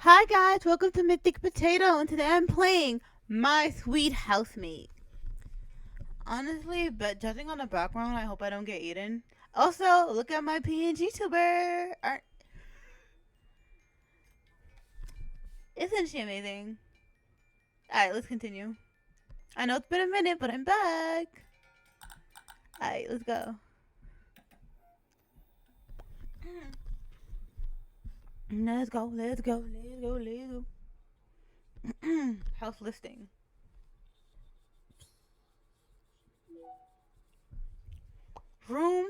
Hi guys, welcome to Mythic Potato, and today I'm playing My Sweet Housemate. Honestly, but judging on the background, I hope I don't get eaten. Also, look at my PNG tuber. Isn't she amazing? Alright, let's continue. I know it's been a minute, but I'm back. Alright, let's go. Let's go, let's go, let's go, let's go. House listing. Room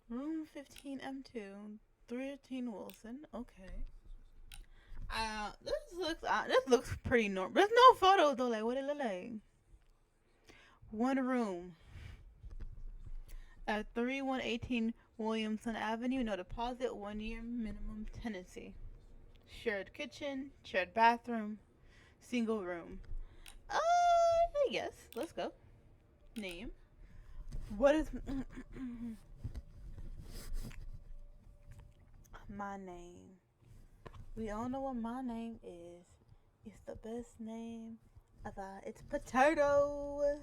Room 15M2, 13 Wilson. Okay. This looks pretty normal. There's no photos though. Like, what it look like? One room at 3118 Williamson Avenue. No deposit. 1 year minimum tenancy. Shared kitchen. Shared bathroom. Single room. Yes. Let's go. Name. What is my name? We all know what my name is. It's the best name ever. It's Potato.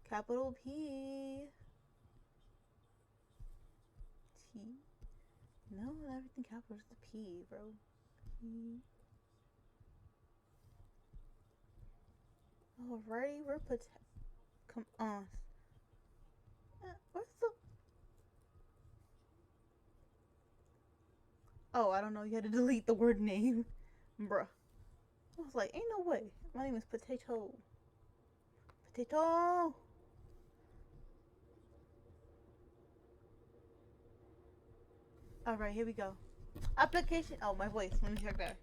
Capital P. T. No, everything capital is the P, bro. P. Alrighty, we're Come on. Where's the? Oh, I don't know. You had to delete the word name, bruh. I was like, ain't no way. My name is Potato. Potato. All right, here we go. Application. Oh, my voice. Let me check that.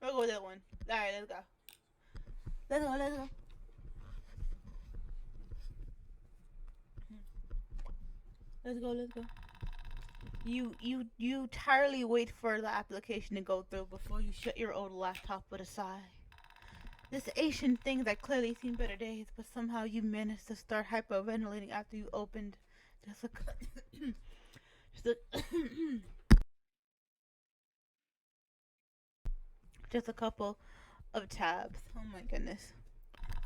We'll go with that one. All right, let's go. Let's go. Let's go. Let's go. Let's go. You entirely wait for the application to go through before you shut your old laptop with a sigh. This Asian thing that clearly seen better days, but somehow you managed to start hyperventilating after you opened just a just a, just a couple of tabs. Oh my goodness!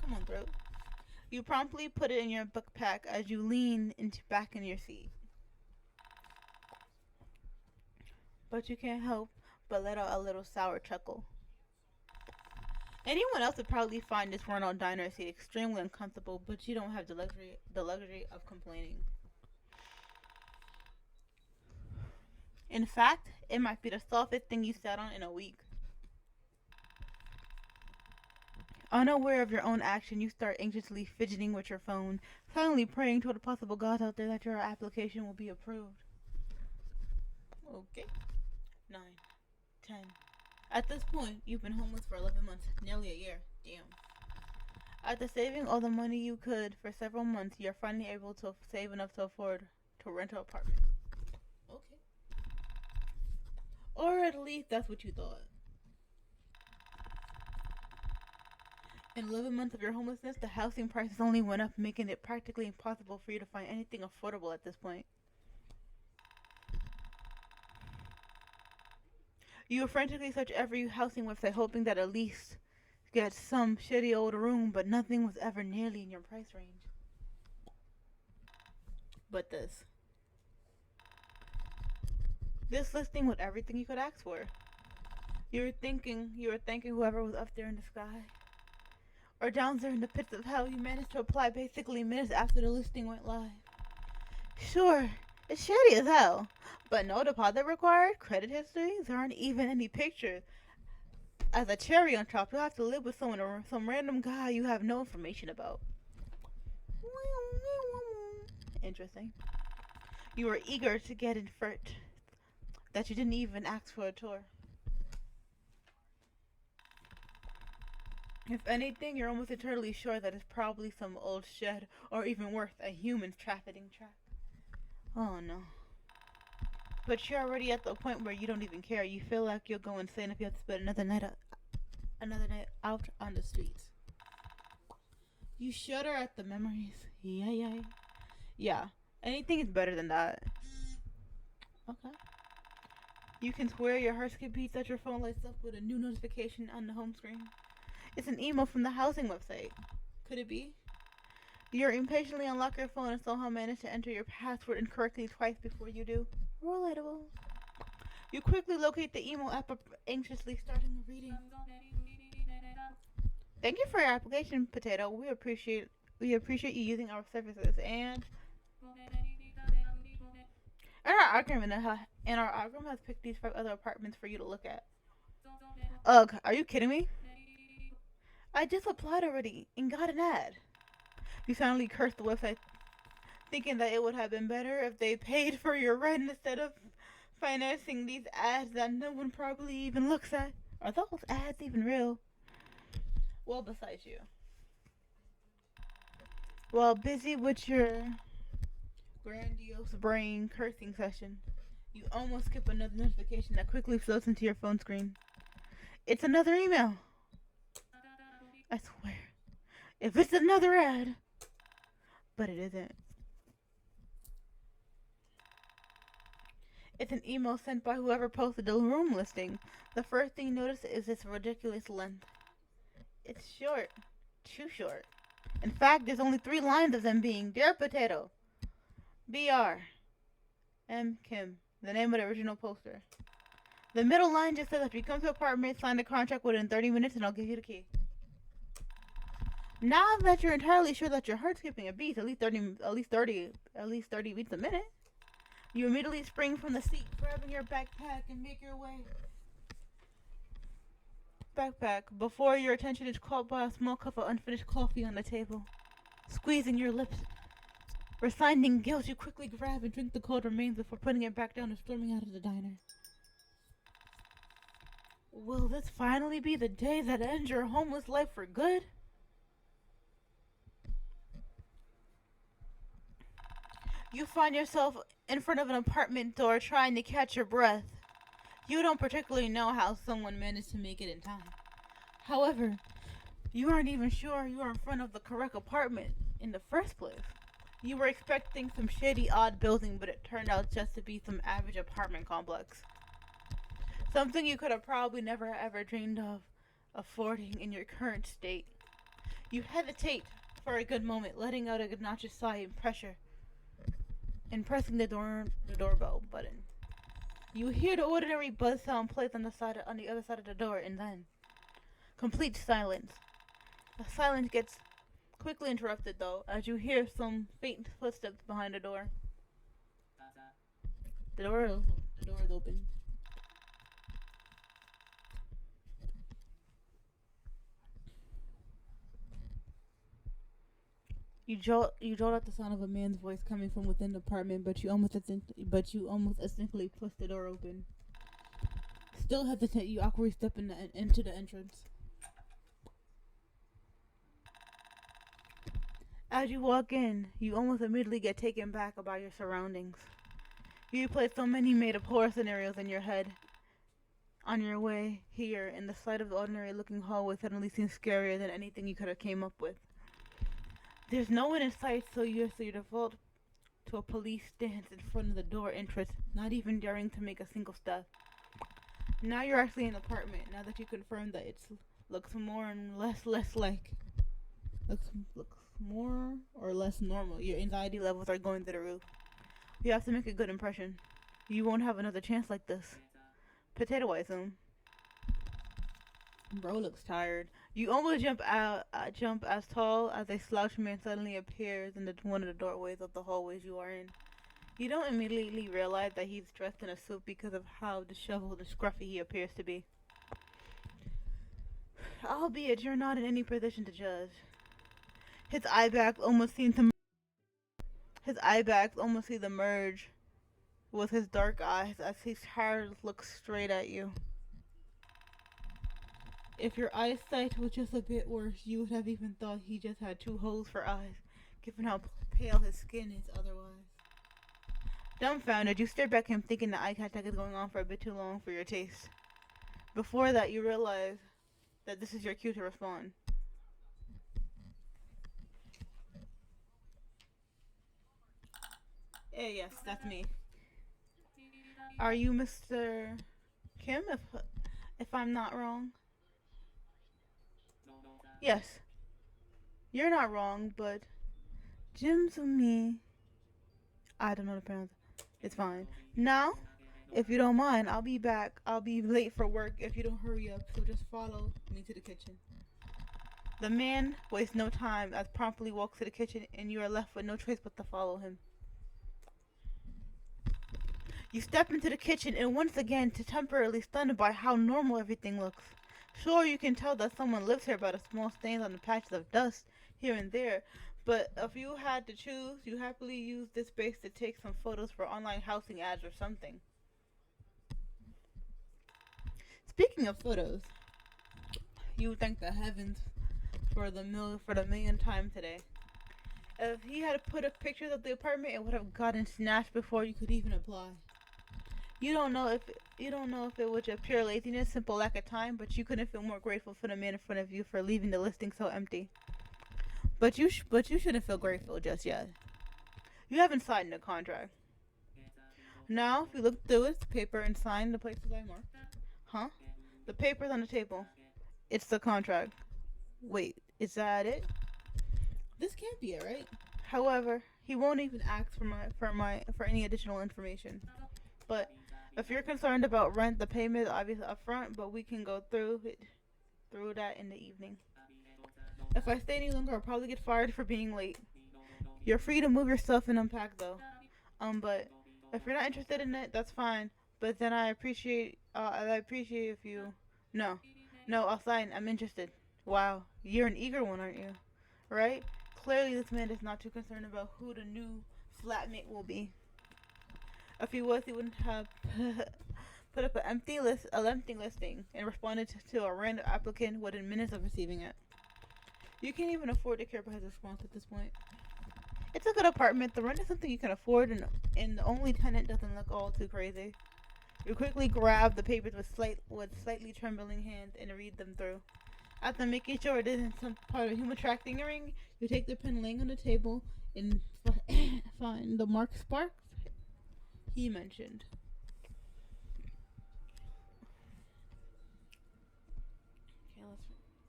Come on, throat. You promptly put it in your backpack as you lean into back in your seat, but you can't help but let out a little sour chuckle. Anyone else would probably find this run-out diner seat extremely uncomfortable, but you don't have the luxury of complaining. In fact, it might be the softest thing you sat on in a week. Unaware of your own action, you start anxiously fidgeting with your phone, silently praying to the possible gods out there that your application will be approved. Okay. 9, 10. At this point, you've been homeless for 11 months, nearly a year. Damn. After saving all the money you could for several months, you're finally able to save enough to afford to rent an apartment. Okay. Or at least that's what you thought. In 11 months of your homelessness, the housing prices only went up, making it practically impossible for you to find anything affordable at this point. You frantically search every housing website, hoping that at least get some shitty old room, but nothing was ever nearly in your price range. But this. This listing with everything you could ask for. You were thanking whoever was up there in the sky. Or down there in the pits of hell, you managed to apply basically minutes after the listing went live. Sure, it's shady as hell, but no deposit required, credit history, there aren't even any pictures. As a cherry on top, you'll have to live with someone or some random guy you have no information about. Interesting. You were eager to get in first, that you didn't even ask for a tour. If anything, you're almost eternally sure that it's probably some old shed, or even worse, a human trafficking trap. Oh no. But you're already at the point where you don't even care. You feel like you'll go insane if you have to spend another night out on the streets. You shudder at the memories. Yeah. Yeah. Anything is better than that. Okay. You can swear your heart skip beats that your phone lights up with a new notification on the home screen. It's an email from the housing website. Could it be? You impatiently unlock your phone and somehow manage to enter your password incorrectly twice before you do. Relatable. You quickly locate the email app, anxiously starting the reading. Thank you for your application, Potato. We appreciate you using our services. And our algorithm has picked these 5 other apartments for you to look at. Ugh, are you kidding me? I just applied already and got an ad. You silently cursed the website, thinking that it would have been better if they paid for your rent instead of financing these ads that no one probably even looks at. Are those ads even real? Well, besides you. While busy with your grandiose brain cursing session, you almost skip another notification that quickly floats into your phone screen. It's another email. I swear. If it's another ad. But it isn't. It's an email sent by whoever posted the room listing. The first thing you notice is its ridiculous length. It's short. Too short. In fact, there's only 3 lines of them being, Dear Potato, B.R. M. Kim, the name of the original poster. The middle line just says, if you come to apartment, sign the contract within 30 minutes and I'll give you the key. Now that you're entirely sure that your heart's skipping a beat, at least 30 beats a minute, you immediately spring from the seat, grabbing your backpack and make your way. Before your attention is caught by a small cup of unfinished coffee on the table. Squeezing your lips, resigning guilt, you quickly grab and drink the cold remains before putting it back down and storming out of the diner. Will this finally be the day that ends your homeless life for good? You find yourself in front of an apartment door trying to catch your breath. You don't particularly know how someone managed to make it in time. However, you aren't even sure you are in front of the correct apartment in the first place. You were expecting some shady, odd building, but it turned out just to be some average apartment complex. Something you could have probably never ever dreamed of affording in your current state. You hesitate for a good moment, letting out a obnoxious sigh and pressing the doorbell button. You hear the ordinary buzz sound placed on the other side of the door, and then complete silence. The silence gets quickly interrupted, though, as you hear some faint footsteps behind the door. The door is open. You jolt at the sound of a man's voice coming from within the apartment, but you almost instantly push the door open. Still hesitant, you awkwardly step into the entrance. As you walk in, you almost immediately get taken back by your surroundings. You play so many made-up horror scenarios in your head. On your way here, and the sight of the ordinary-looking hallway suddenly seems scarier than anything you could have came up with. There's no one in sight, so you default to a police stance in front of the door entrance, not even daring to make a single step. Now you're actually in the apartment, now that you confirm that it looks more or less normal. Your anxiety levels are going through the roof. You have to make a good impression. You won't have another chance like this. Potato, I assume. Bro looks tired. You almost jump as tall as a slouch man suddenly appears in one of the doorways of the hallways you are in. You don't immediately realize that he's dressed in a suit because of how disheveled and scruffy he appears to be. Albeit you're not in any position to judge. His eye bags almost seem to merge with his dark eyes as his hair looks straight at you. If your eyesight was just a bit worse, you would have even thought he just had 2 holes for eyes, given how pale his skin is otherwise. Dumbfounded, you stare back at him thinking the eye contact is going on for a bit too long for your taste. Before that, you realize that this is your cue to respond. Yes, that's me. Are you Mr. Kim, if I'm not wrong? Yes, you're not wrong, but Jim's with me. I don't know the pronounce. It's fine. Now, if you don't mind, I'll be back. I'll be late for work if you don't hurry up, so just follow me to the kitchen. The man wastes no time as promptly walks to the kitchen, and you are left with no choice but to follow him. You step into the kitchen, and once again, to temporarily stunned by how normal everything looks. Sure, you can tell that someone lives here by the small stains on the patches of dust here and there, but if you had to choose, you happily use this space to take some photos for online housing ads or something. Speaking of photos, you would thank the heavens for the millionth time today. If he had put up pictures of the apartment, it would have gotten snatched before you could even apply. You don't know if it was just pure laziness, simple lack of time, but you couldn't feel more grateful for the man in front of you for leaving the listing so empty. But you shouldn't feel grateful just yet. You haven't signed the contract. Now, if you look through its paper and sign the places I marked. Huh? The paper's on the table. It's the contract. Wait, is that it? This can't be it, right? However, he won't even ask for any additional information. But if you're concerned about rent, the payment is obviously upfront, but we can go through that in the evening. If I stay any longer, I'll probably get fired for being late. You're free to move your stuff and unpack though. But if you're not interested in it, that's fine. But then I appreciate if you. No, no, I'll sign. I'm interested. Wow, you're an eager one, aren't you? Right? Clearly, this man is not too concerned about who the new flatmate will be. If he was, he wouldn't have put up an empty listing and responded to a random applicant within minutes of receiving it. You can't even afford to care about his response at this point. It's a good apartment. The rent is something you can afford, and the only tenant doesn't look all too crazy. You quickly grab the papers with slightly trembling hands and read them through. After making sure it isn't some part of human tracking, you take the pen laying on the table and find the Mark Sparks he mentioned. Okay,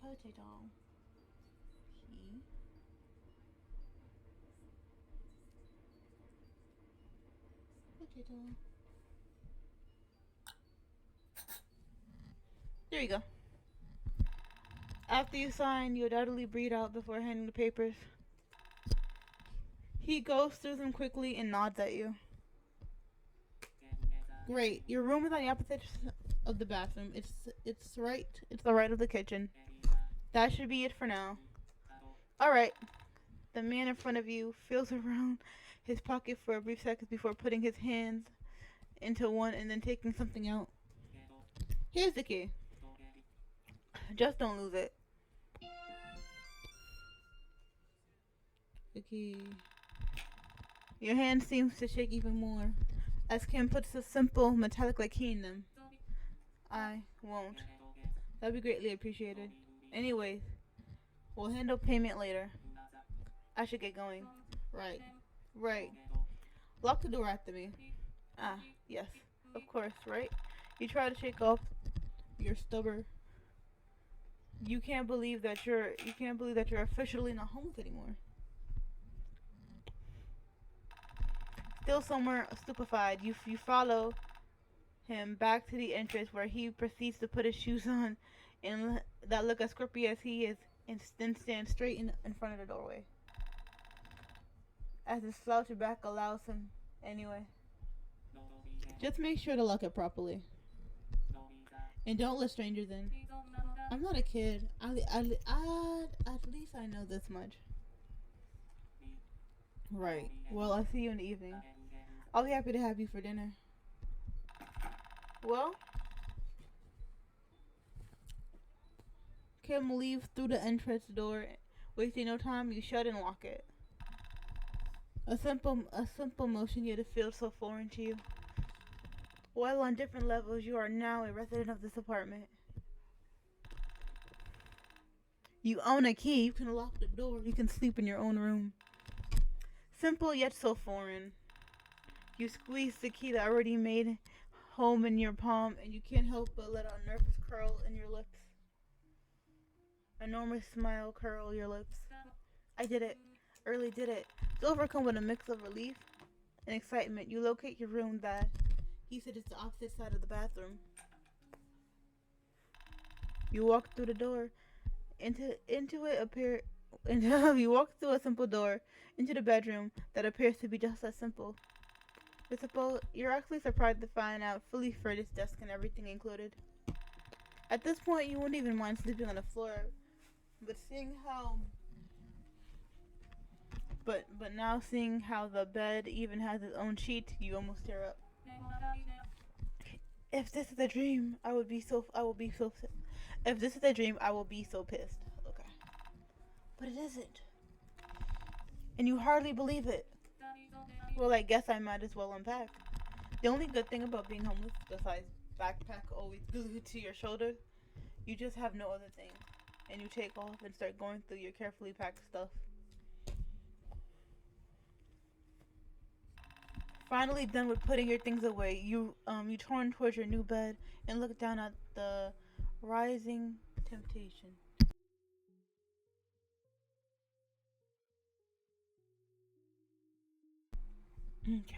let's potato. Potato. There you go. After you sign, you undoubtedly breathe out before handing the papers. He goes through them quickly and nods at you. Great. Your room is on the opposite of the bathroom. It's the right of the kitchen. That should be it for now. Alright. The man in front of you feels around his pocket for a brief second before putting his hands into one and then taking something out. Here's the key. Just don't lose it. The key. Your hand seems to shake even more as Kim puts a simple metallic-like key in them. I won't. That'd be greatly appreciated. Anyways, we'll handle payment later. I should get going. Right. Lock the door after me. Ah, yes. Of course, right? You try to shake off your stubborn. You can't believe that you're officially not homeless anymore. Still somewhere stupefied, you follow him back to the entrance where he proceeds to put his shoes on and that look as creepy as he is and then stand straight in front of the doorway. As his slouched back allows him anyway. Just make sure to lock it properly. And don't let strangers in. I'm not a kid. At least I know this much. Right. Well, I'll see you in the evening. I'll be happy to have you for dinner. Well, Kim leaves through the entrance door. Wasting no time, you shut and lock it. A simple motion, yet it feels so foreign to you. While on different levels, you are now a resident of this apartment. You own a key. You can lock the door. You can sleep in your own room. Simple yet so foreign. You squeeze the key that already made home in your palm, and you can't help but let a nervous curl in your lips. Enormous smile curl your lips. I did it. Early did it. Still overcome with a mix of relief and excitement, you locate your room that he said is the opposite side of the bathroom. You walk through the door into it appear you walk through a simple door into the bedroom that appears to be just as simple. You're actually surprised to find out fully furnished desk and everything included. At this point, you wouldn't even mind sleeping on the floor, but now seeing how the bed even has its own sheet, you almost tear up. If this is a dream, I will be so If this is a dream, I will be so pissed. Okay. But it isn't. And you hardly believe it. Well, I guess I might as well unpack. The only good thing about being homeless, besides backpack always glued to your shoulder, you just have no other thing. And you take off and start going through your carefully packed stuff. Finally done with putting your things away, you turn towards your new bed and look down at the rising temptation. Okay.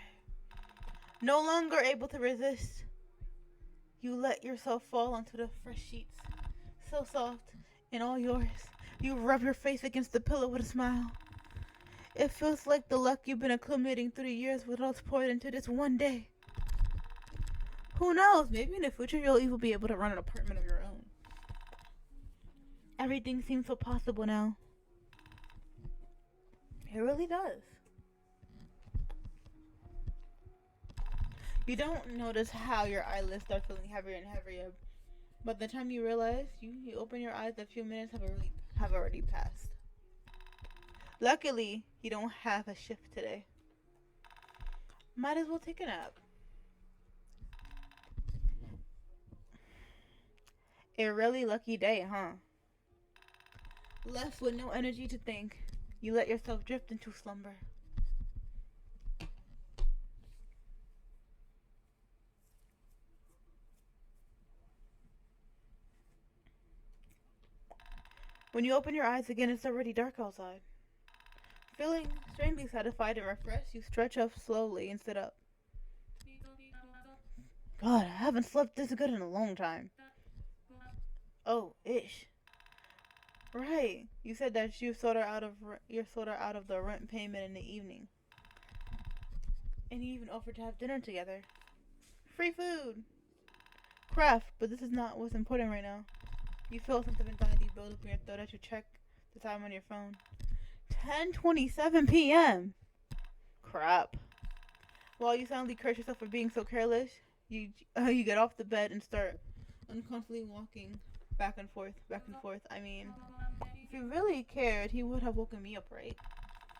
No longer able to resist, you let yourself fall onto the fresh sheets. So soft and all yours. You rub your face against the pillow with a smile. It feels like the luck you've been accumulating through the years was all poured into this one day. Who knows? Maybe in the future you'll even be able to run an apartment of your own. Everything seems so possible now. It really does. You don't notice how your eyelids start feeling heavier and heavier. By the time you realize, you open your eyes, a few minutes have already passed. Luckily, you don't have a shift today. Might as well take a nap. A really lucky day, huh? Left with no energy to think, you let yourself drift into slumber. When you open your eyes again, it's already dark outside. Feeling strangely satisfied and refreshed, you stretch up slowly and sit up. God, I haven't slept this good in a long time. Oh, ish. Right. You said that you're sort of out of the rent payment in the evening. And you even offered to have dinner together. Free food. Craft, but this is not what's important right now. You feel something anxiety build up in your throat as you check the time on your phone. 10:27 p.m. Crap. While you suddenly curse yourself for being so careless, you get off the bed and start uncomfortably walking back and forth. I mean, if he really cared, he would have woken me up, right?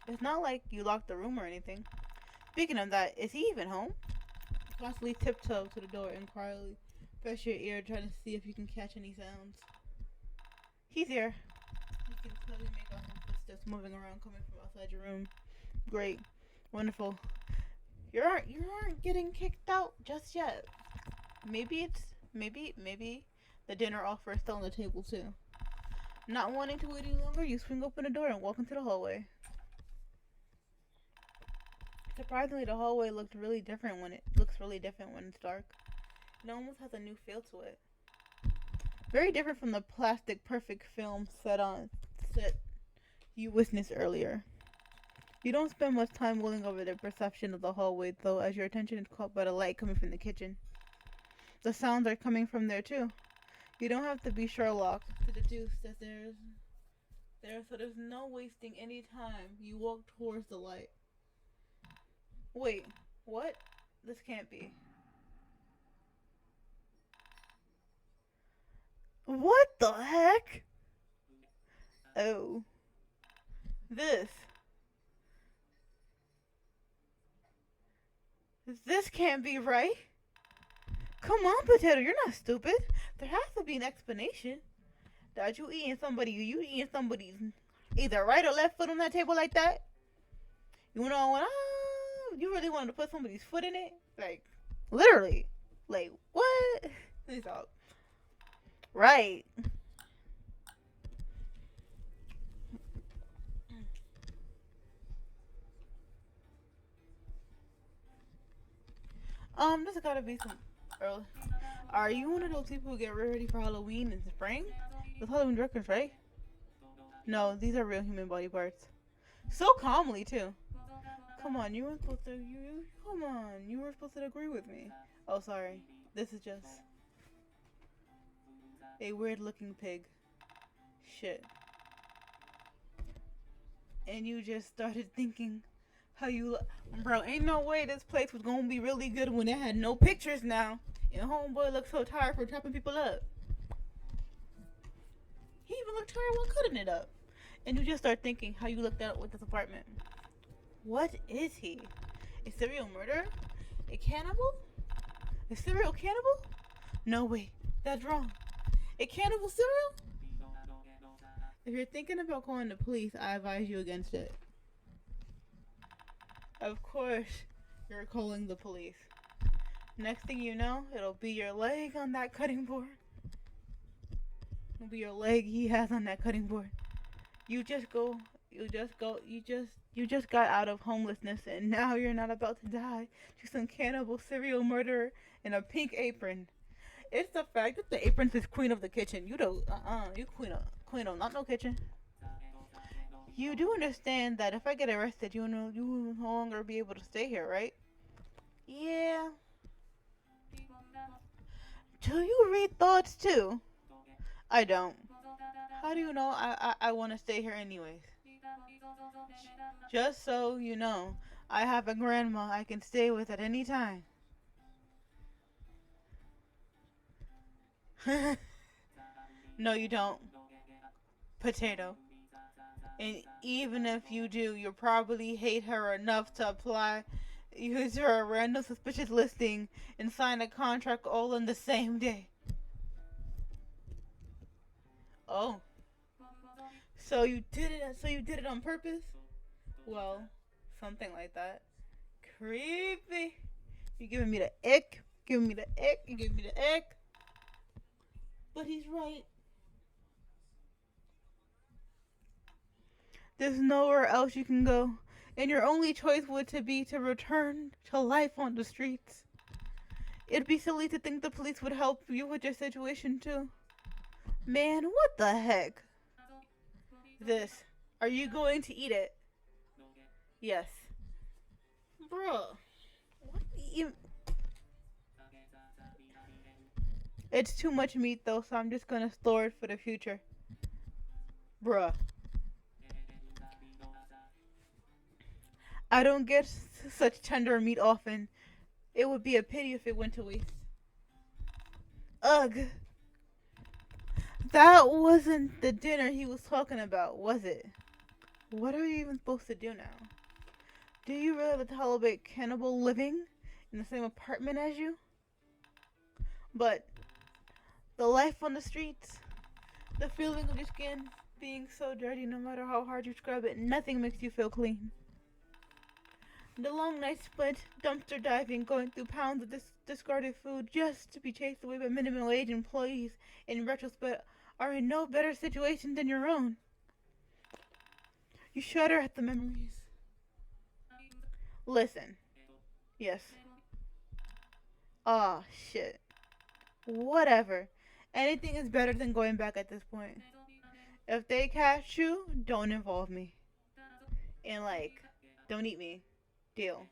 It's not like you locked the room or anything. Speaking of that, is he even home? Constantly tiptoe to the door and quietly press your ear, trying to see if you can catch any sounds. He's here. You can clearly make out some footsteps moving around coming from outside your room. Great. Wonderful. You aren't getting kicked out just yet. Maybe the dinner offer is still on the table too. Not wanting to wait any longer, you swing open the door and walk into the hallway. Surprisingly, the hallway looks really different when it's dark. It almost has a new feel to it. Very different from the plastic perfect film set you witnessed earlier. You don't spend much time mulling over the perception of the hallway, though, as your attention is caught by the light coming from the kitchen. The sounds are coming from there too. You don't have to be Sherlock to deduce that there's no wasting any time. You walk towards the light. Wait, what? This can't be. What the heck? Oh. This can't be right. Come on, Potato, you're not stupid. There has to be an explanation. That you eating somebody's either right or left foot on that table like that? You You really wanted to put somebody's foot in it? Like, literally. Like, what? Please stop. Right. This has gotta be some early. Are you one of those people who get ready for Halloween in spring? Those Halloween records, right? No, these are real human body parts. So calmly too. Come on, you weren't supposed to. Come on, you weren't supposed to agree with me. Oh, sorry. This is just a weird-looking pig. Shit. And you just started thinking how you bro, ain't no way this place was gonna be really good when it had no pictures now. And homeboy looked so tired for chopping people up. He even looked tired while cutting it up. And you just start thinking how you looked at it with this apartment. What is he? A serial murderer? A cannibal? A serial cannibal? No, wait, that's wrong. A cannibal serial? If you're thinking about calling the police, I advise you against it. Of course, you're calling the police. Next thing you know, it'll be your leg on that cutting board. It'll be your leg he has on that cutting board. You just got out of homelessness and now you're not about to die to some cannibal serial murderer in a pink apron. It's the fact that the apron says queen of the kitchen. You queen of not no kitchen. You do understand that if I get arrested, you will no longer be able to stay here, right? Yeah. Do you read thoughts too? I don't. How do you know I want to stay here anyways? Just so you know, I have a grandma I can stay with at any time. No, you don't. Potato. And even if you do, you'll probably hate her enough to apply, use her random suspicious listing, and sign a contract all in the same day. Oh. So you did it on purpose? Well, something like that. Creepy. You're giving me the ick. You're giving me the ick. But he's right. There's nowhere else you can go, and your only choice would be to return to life on the streets. It'd be silly to think the police would help you with your situation too. Man, what the heck? This. Are you going to eat it? Yes. Bruh. What you... It's too much meat though, so I'm just gonna store it for the future. Bruh. I don't get such tender meat often. It would be a pity if it went to waste. Ugh. That wasn't the dinner he was talking about, was it? What are you even supposed to do now? Do you really tolerate cannibal living in the same apartment as you? But the life on the streets, the feeling of your skin being so dirty no matter how hard you scrub it, nothing makes you feel clean. The long nights spent dumpster diving, going through pounds of discarded food just to be chased away by minimum wage employees, in retrospect, are in no better situation than your own. You shudder at the memories. Listen. Yes. Ah, shit. Whatever. Anything is better than going back at this point. If they catch you, don't involve me. And don't eat me. Deal.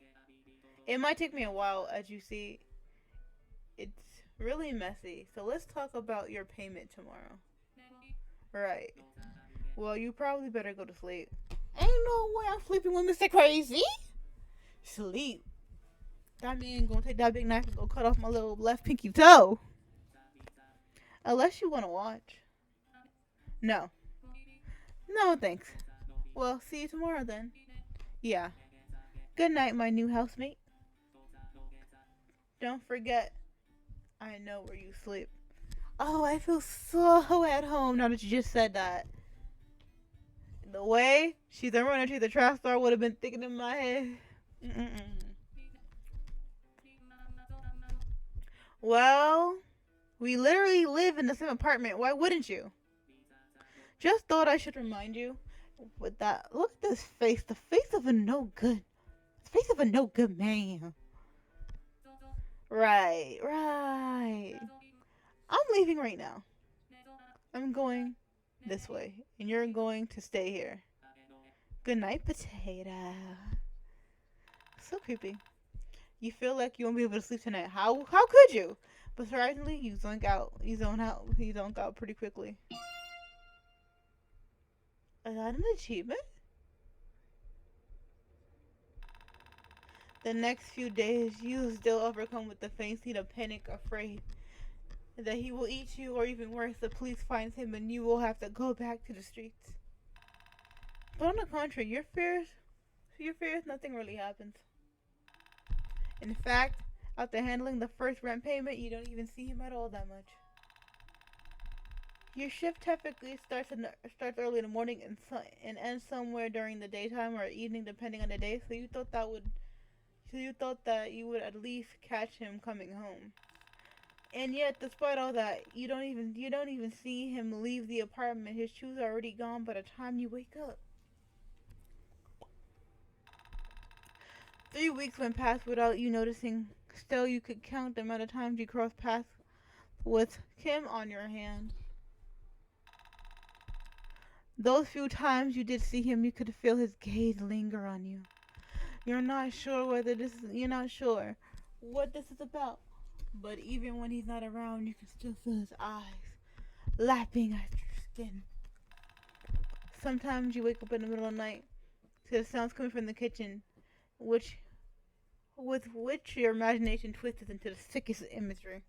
It might take me a while, as you see. It's really messy. So let's talk about your payment tomorrow. Right. Well, you probably better go to sleep. Ain't no way I'm sleeping with Mr. Crazy. Sleep. That man gonna take that big knife and go cut off my little left pinky toe. Unless you wanna watch. No. No, thanks. Well, see you tomorrow then. Yeah. Good night, my new housemate. Don't forget, I know where you sleep. Oh, I feel so at home now that you just said that. The way she's running to the trash store would have been thinking in my head. Well, we literally live in the same apartment. Why wouldn't you? Just thought I should remind you. With that, look at this face. The face of a no good. The face of a no good man. Right, right. I'm leaving right now. I'm going this way, and you're going to stay here. Good night, potato. So creepy. You feel like you won't be able to sleep tonight. How could you? But surprisingly, you zonk out. You zone out. You zonk out pretty quickly. Is that an achievement? The next few days, you still overcome with the faint state of panic, afraid that he will eat you, or even worse, the police finds him and you will have to go back to the streets. But on the contrary, your fears, nothing really happens. In fact, after handling the first rent payment, you don't even see him at all that much. Your shift typically starts early in the morning and ends somewhere during the daytime or evening, depending on the day. So you thought that you would at least catch him coming home. And yet, despite all that, you don't even see him leave the apartment. His shoes are already gone by the time you wake up. 3 weeks went past without you noticing. Still, you could count the amount of times you crossed paths with Kim on your hand. Those few times you did see him, you could feel his gaze linger on you. You're not sure what this is about. But even when he's not around, you can still feel his eyes lapping at your skin. Sometimes you wake up in the middle of the night to the sounds coming from the kitchen, which with which your imagination twists into the sickest imagery.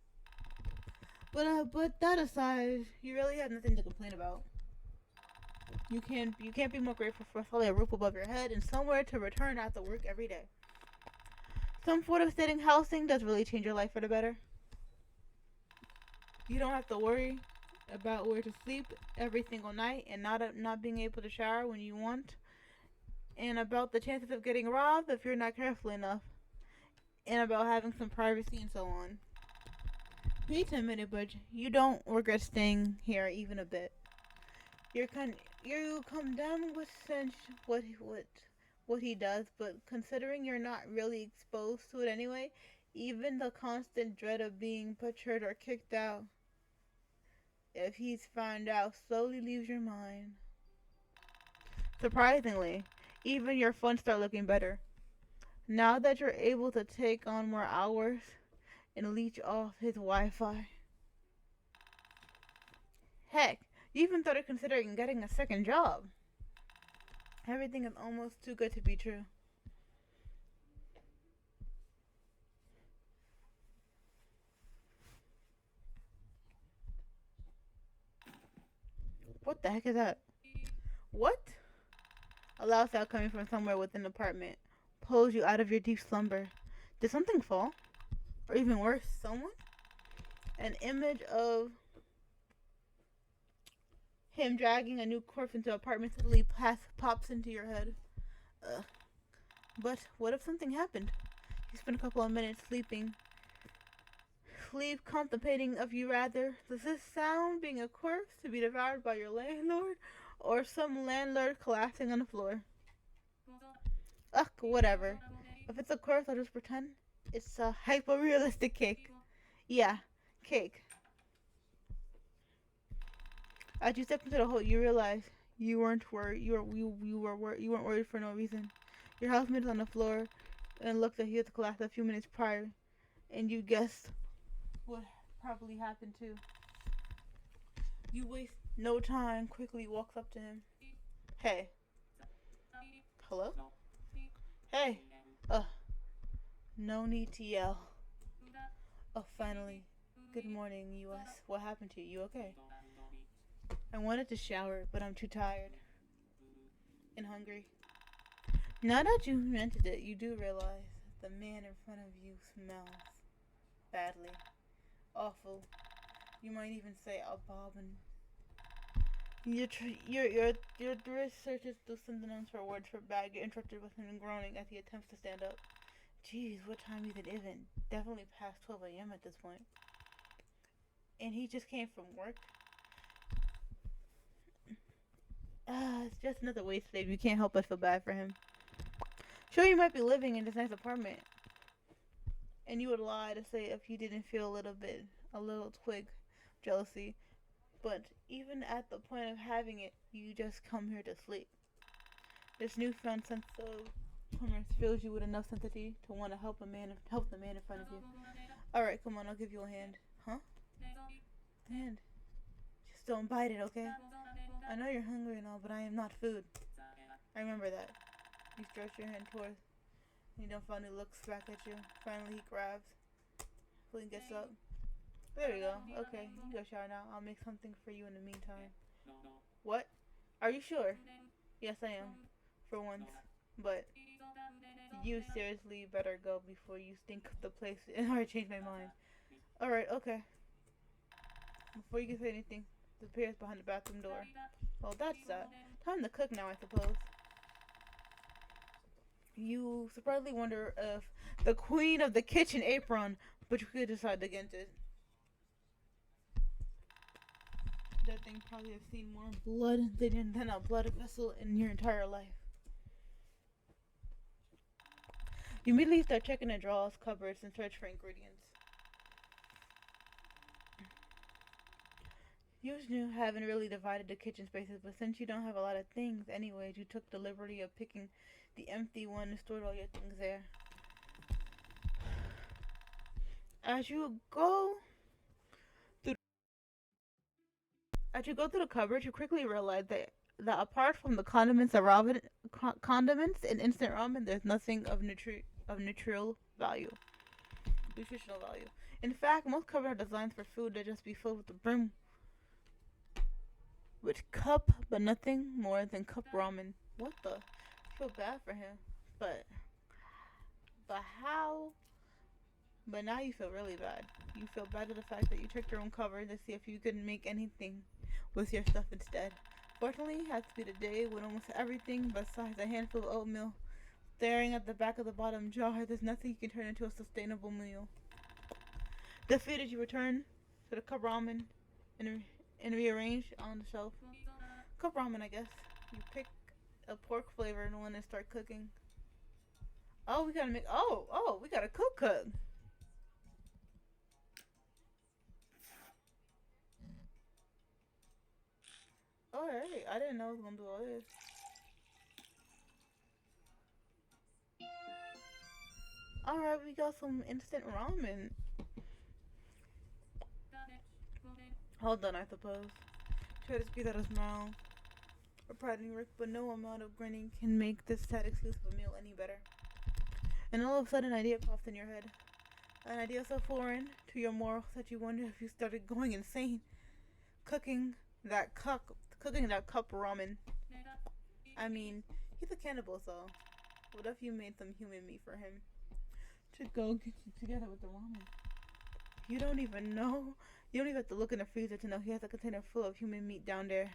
But that aside, you really have nothing to complain about. You can't be more grateful for solely a roof above your head and somewhere to return after work every day. Some sort of steady housing does really change your life for the better. You don't have to worry about where to sleep every single night and not being able to shower when you want, and about the chances of getting robbed if you're not careful enough, and about having some privacy and so on. Hate to admit it, but you don't regret staying here even a bit. You come down with sense what he does, but considering you're not really exposed to it anyway, even the constant dread of being butchered or kicked out if he's found out slowly leaves your mind. Surprisingly, even your funds start looking better. Now that you're able to take on more hours and leech off his Wi-Fi. Heck, you even started considering getting a second job. Everything is almost too good to be true. What the heck is that? What? A loud sound coming from somewhere within the apartment pulls you out of your deep slumber. Did something fall? Or even worse, someone? An image of him dragging a new corpse into the apartment suddenly pops into your head. Ugh. But what if something happened? You spend a couple of minutes sleep contemplating if you rather does this sound being a corpse to be devoured by your landlord or some landlord collapsing on the floor. Ugh, whatever. If it's a corpse, I'll just pretend it's a hyper realistic cake. Yeah, cake. As you step into the hole, you realize you weren't worried. You weren't worried for no reason. Your housemate is on the floor and looks like he had collapsed a few minutes prior, and you guessed what probably happened too. You waste no time. Quickly walks up to him. Hey. Hello. Hey. Uh. No need to yell. Oh, finally. Good morning, U.S. What happened to you? You okay? I wanted to shower, but I'm too tired and hungry. Now that you mentioned it, you do realize the man in front of you smells badly. Awful. You might even say abominable. Your wrist searches through synonyms for words for bad. You're interrupted with him groaning as he attempts to stand up. Jeez, what time is it even? Definitely past 12 a.m. at this point. And he just came from work. It's just another waste slave. You can't help but feel bad for him. Sure, you might be living in this nice apartment, and you would lie to say if you didn't feel a little twig jealousy. But even at the point of having it, you just come here to sleep. This newfound sense of humor fills you with enough sympathy to want to help the man in front of you. All right, come on, I'll give you a hand. Huh? Hand. Just don't bite it, okay? I know you're hungry and all, but I am not food. I remember that. You stretch your hand towards, and you don't finally looks back at you. Finally, he grabs. Flynn gets up. There you go. Okay, you can go shower now. I'll make something for you in the meantime. What? Are you sure? Yes, I am. For once. But you seriously better go before you stink up the place and I change my mind. Alright, okay. Before you can say anything, disappears behind the bathroom door. Well, that's that. Time to cook now, I suppose. You surprisingly wonder if the queen of the kitchen apron, but you could decide against it. That thing probably has seen more blood than a blood vessel in your entire life. You immediately start checking the drawers, cupboards, and search for ingredients. You haven't really divided the kitchen spaces, but since you don't have a lot of things anyways, you took the liberty of picking the empty one and stored all your things there. As you go through the cupboard, you quickly realize that apart from the condiments and instant ramen, there's nothing of nutritional value. In fact, most cupboards are designed for food that just be filled with the brim with cup, but nothing more than cup ramen. What the? I feel bad for him, but how? But now you feel really bad. You feel bad at the fact that you checked your own cupboard to see if you could make anything with your stuff instead. Fortunately, it has to be the day when almost everything besides a handful of oatmeal staring at the back of the bottom jar, there's nothing you can turn into a sustainable meal. Defeated, you return to the cup ramen and rearrange on the shelf. Cup ramen, I guess. You pick a pork flavored one and start cooking. Oh, we gotta cook. Alright, I didn't know I was gonna do all this. Alright, we got some instant ramen. Hold on, I suppose. Try to speed out a smile. Reprising Rick, but no amount of grinning can make this sad excuse of a meal any better. And all of a sudden, an idea pops in your head. An idea so foreign to your morals that you wonder if you started going insane. Cooking that cup ramen. I mean, he's a cannibal, so what if you made some human meat for him to go get you together with the ramen? You don't even have to look in the freezer to know he has a container full of human meat down there.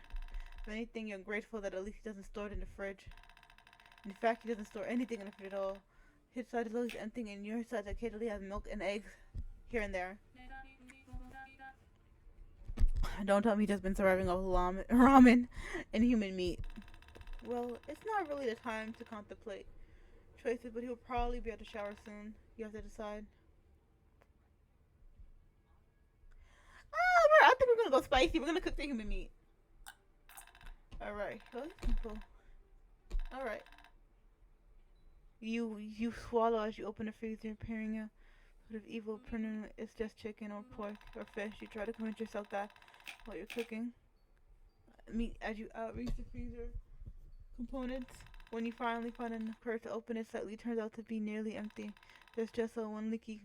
If anything, you're grateful that at least he doesn't store it in the fridge. In fact, he doesn't store anything in the fridge at all. His side is always empty, and your side occasionally has milk and eggs here and there. Don't tell me he's just been surviving off ramen and human meat. Well, it's not really the time to contemplate choices, but he'll probably be at the shower soon. You have to decide. I think we're gonna go spicy. We're gonna cook the human meat. Alright, really simple. Alright. You swallow as you open the freezer, appearing a sort of evil printer. It's just chicken or pork or fish. You try to convince yourself that while you're cooking. Meat as you outreach the freezer components. When you finally find enough courage to open it slightly, turns out to be nearly empty. There's just a one leaky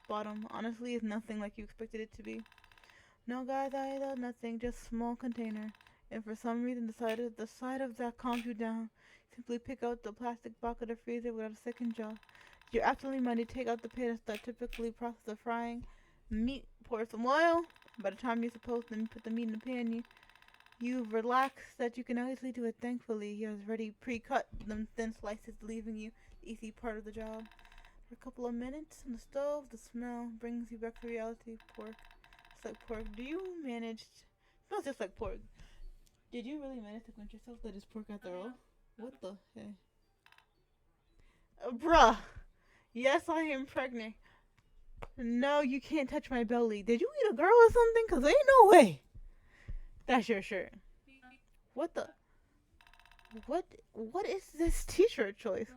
bottom. Honestly, it's nothing like you expected it to be. No, guys, I thought nothing. Just small container. And for some reason, the side of that calms you down. Simply pick out the plastic box of the freezer without a second job. You're absolutely ready to take out the pan and start typically process of frying meat. Pour some oil. By the time you're supposed to put the meat in the pan, You've relaxed that you can easily do it. Thankfully, he has already pre-cut them thin slices, leaving you the easy part of the job. For a couple of minutes on the stove, the smell brings you back to reality. Pork. It's like pork. Do you manage? Smells just like pork. Did you really manage to convince yourself that it's pork after all? What the heck? Bruh. Yes, I am pregnant. No, you can't touch my belly. Did you eat a girl or something? Cause ain't no way. That's your shirt. What the? What? What is this t-shirt choice?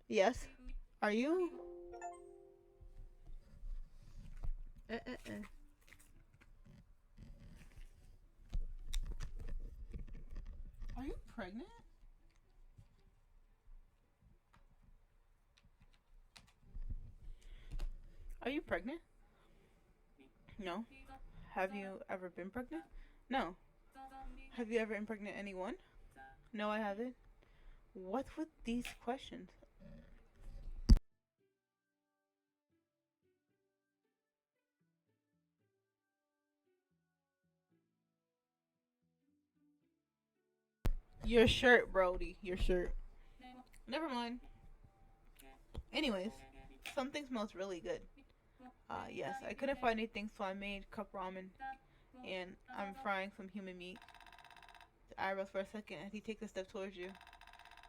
Yes. Are you? Uh, uh, uh. Are you pregnant? Are you pregnant? No. Have you ever been pregnant? No. Have you ever impregnated anyone? No, I haven't. What's with these questions? Your shirt, Brody. Your shirt. Never mind. Anyways, something smells really good. Yes, I couldn't find anything, so I made cup ramen, and I'm frying some human meat. The eyebrows for a second as he takes a step towards you.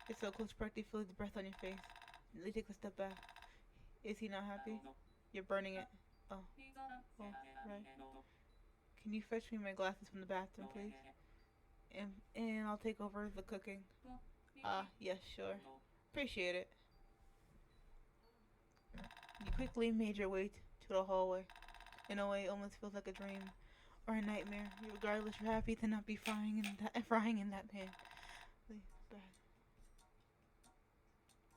It's so close, practically feels the breath on your face. He takes a step back. Is he not happy? You're burning it. Oh, oh, right. Can you fetch me my glasses from the bathroom, please? And I'll take over the cooking. Yes, sure. Appreciate it. You quickly made your way to the hallway. In a way, it almost feels like a dream or a nightmare. Regardless, you're happy to not be frying in that pan.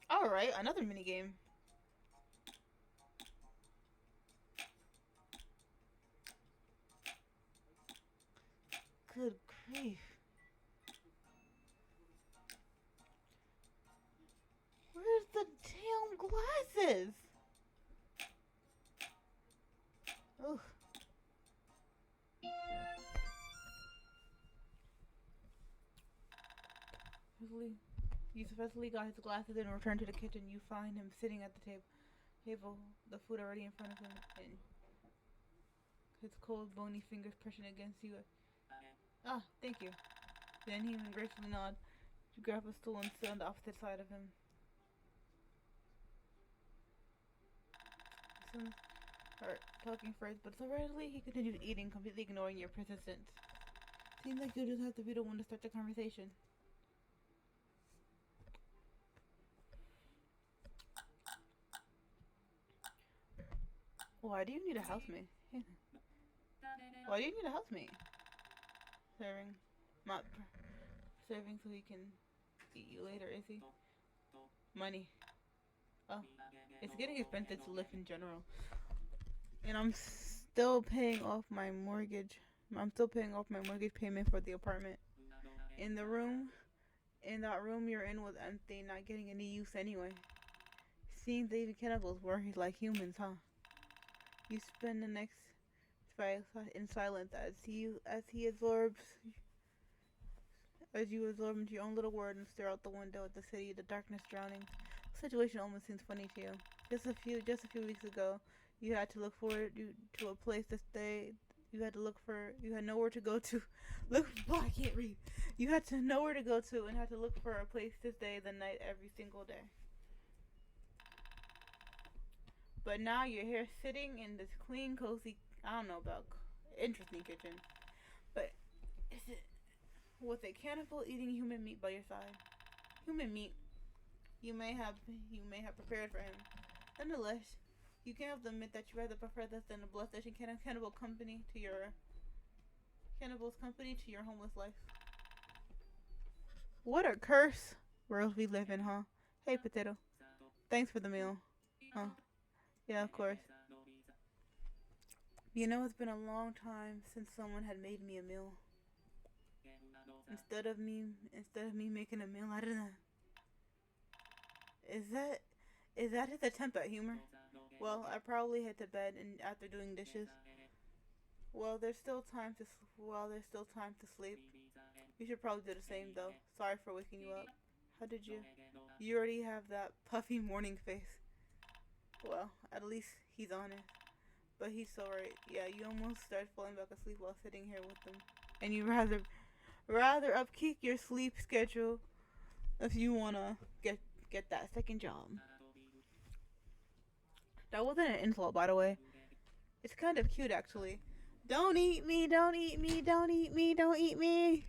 All right, another mini game. Good grief! Where's the damn glasses? Ugh. Yusuf Wesley got his glasses and returned to the kitchen. You find him sitting at the table, the food already in front of him, and his cold, bony fingers pushing against you. Ah, thank you. Then he gracefully nods. You grab a stool and sit on the opposite side of him. Soon start talking first, but so readily he continued eating, completely ignoring your persistence. Seems like you just have to be the one to start the conversation. Why do you need a housemate? Why do you need a housemate? Serving. Not serving so he can eat you later, is he? Money. Oh. It's getting expensive to live in general. And I'm still paying off my mortgage. I'm still paying off my mortgage payment for the apartment. In that room you're in was empty, not getting any use anyway. Seeing David cannibals were like humans, huh? You spend the next five in silence as you absorb into your own little world and stare out the window at the city, the darkness drowning. The situation almost seems funny to you. Just a few weeks ago, you had to look forward to a place to stay. You had nowhere to go to. I can't read. You had to nowhere to go to and had to look for a place to stay the night every single day. But now you're here sitting in this clean, cozy, I don't know about interesting kitchen. But is it with a cannibal eating human meat by your side? Human meat you may have prepared for him. Nonetheless, you can't help to admit that you rather prefer this than the bloodthirsty cannibal company to your homeless life. What a curse world we live in, huh? Hey, potato. Thanks for the meal. Huh? Yeah, of course. You know, it's been a long time since someone had made me a meal. Instead of me making a meal out of that. Is that his attempt at humor? Well, I probably head to bed and after doing dishes. While there's still time to sleep. You should probably do the same though. Sorry for waking you up. How did you? You already have that puffy morning face. Well, at least he's honest. But he's so right. Yeah, you almost start falling back asleep while sitting here with them. And you rather upkeep your sleep schedule if you wanna get that second job. That wasn't an insult, by the way. It's kind of cute, actually. Don't eat me, don't eat me, don't eat me, don't eat me.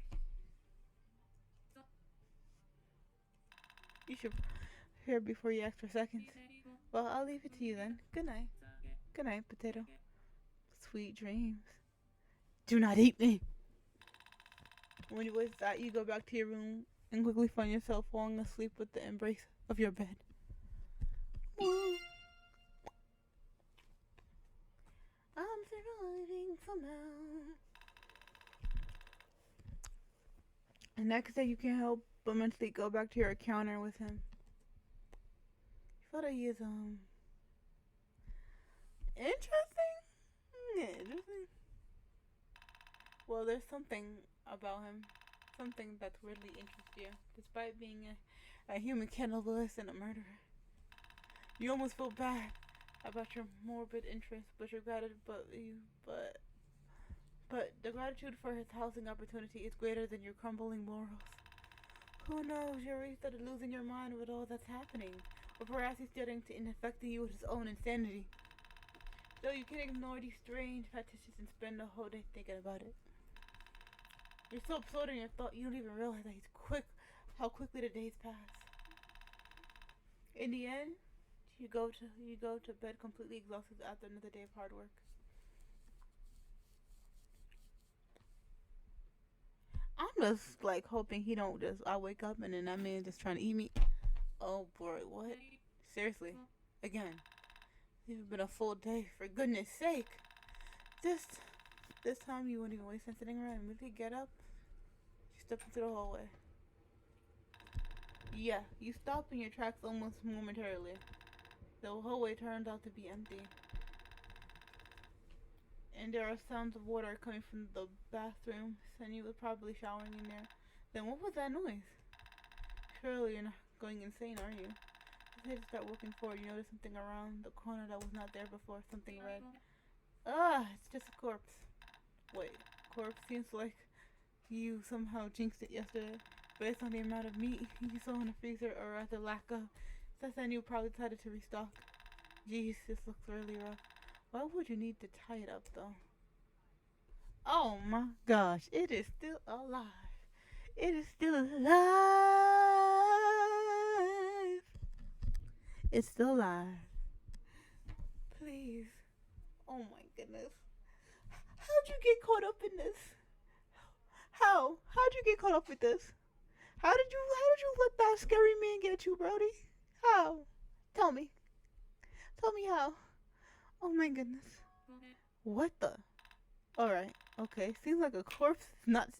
You should hear before you ask for seconds. Well, I'll leave it to you then. Good night. Good night, potato. Sweet dreams. Do not eat me. When you with that, you go back to your room and quickly find yourself falling asleep with the embrace of your bed. I'm surviving somehow. The next day, you can't help but mentally go back to your encounter with him. You thought he is interesting. Interesting. Well, there's something about him, something that weirdly interests you, despite being a human cannibalist and a murderer. You almost feel bad about your morbid interest, but the gratitude for his housing opportunity is greater than your crumbling morals. Who knows? You're already started losing your mind with all that's happening, or perhaps he's starting to infecting you with his own insanity. So you can ignore these strange fetishes and spend the whole day thinking about it. You're so absorbed in your thought you don't even realize that how quickly the days pass. In the end, you go to bed completely exhausted after another day of hard work. I'm just like hoping he don't just I wake up and then that man just trying to eat me. Oh boy, what? Seriously, again. It's been a full day, for goodness sake. This time you won't even waste time sitting around. Immediately get up, you step into the hallway. Yeah, you stop in your tracks almost momentarily. The hallway turns out to be empty. And there are sounds of water coming from the bathroom, and you were probably showering in there. Then what was that noise? Surely you're not going insane, are you? As you start looking forward, you notice something around the corner that was not there before, something red. Ah, it's just a corpse. Wait, corpse seems like you somehow jinxed it yesterday. Based on the amount of meat you saw in the freezer, or rather lack of, since then you probably decided to restock. Jeez, this looks really rough. Why would you need to tie it up, though? Oh my gosh, it is still alive. It is still alive. It's still alive. Please. Oh my goodness. How'd you get caught up in this? How'd you get caught up with this? How did you let that scary man get you, Brody? How? Tell me. Tell me how. Oh my goodness. What the? Alright, okay. Seems like a corpse.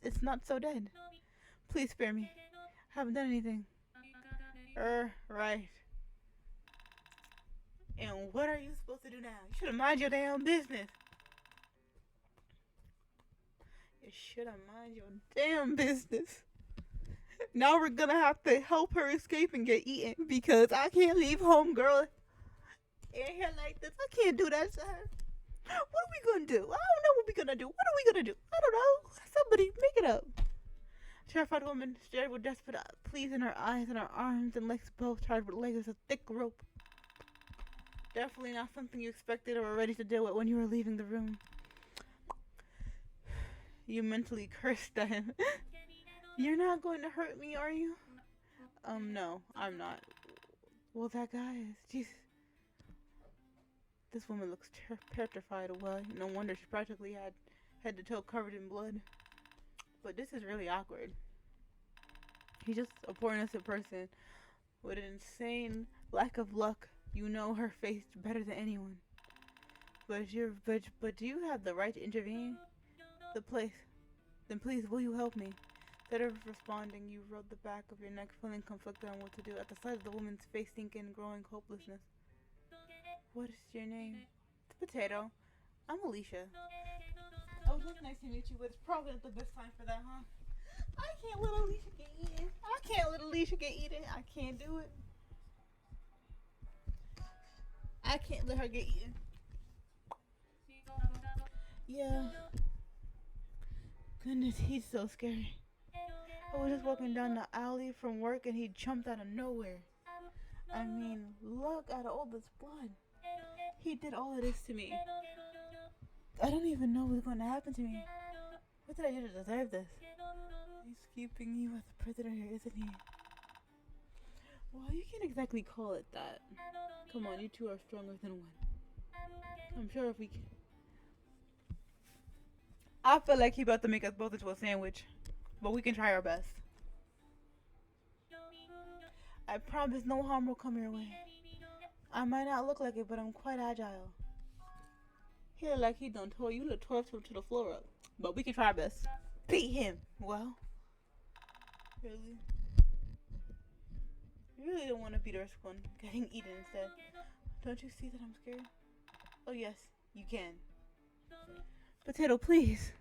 It's not so dead. Please spare me. I haven't done anything. Right. And what are you supposed to do now? You should have mind your damn business. You should have mind your damn business. Now we're gonna have to help her escape and get eaten because I can't leave home, girl, in here like this. I can't do that to her. What are we gonna do? I don't know what we're gonna do. What are we gonna do? I don't know. Somebody make it up. Terrified woman stared with desperate pleas in her eyes, and her arms and legs both tied with layers of thick rope. Definitely not something you expected or were ready to deal with when you were leaving the room. You mentally cursed at him. You're not going to hurt me, are you? No, I'm not. Well, that guy is. Jesus. This woman looks petrified. Well, no wonder she practically had head to toe covered in blood. But this is really awkward. He's just a poor innocent person with an insane lack of luck. You know her face better than anyone. But do you have the right to intervene? The place. Then please, will you help me? Instead of responding, you rubbed the back of your neck, feeling conflicted on what to do. At the sight of the woman's face, sinking, growing hopelessness. What is your name? It's Potato. I'm Alicia. it's nice to meet you, but it's probably not the best time for that, huh? I can't let Alicia get eaten. I can't let Alicia get eaten. I can't do it. I can't let her get eaten. Yeah. Goodness, he's so scary. I was just walking down the alley from work and he jumped out of nowhere. I mean, look at all this blood. He did all of this to me. I don't even know what's going to happen to me. What did I do to deserve this? He's keeping you as a prisoner here, isn't he? Well, you can't exactly call it that. Come on, you two are stronger than one. I'm sure if we can... I feel like he's about to make us both into a sandwich. But we can try our best. I promise no harm will come your way. I might not look like it, but I'm quite agile. He look like he done tore you look tore him to the floor up. But we can try our best. Beat him. Well, really? You really don't want to beat our one getting eaten instead. Don't you see that I'm scared? Oh yes, you can. Potato, please.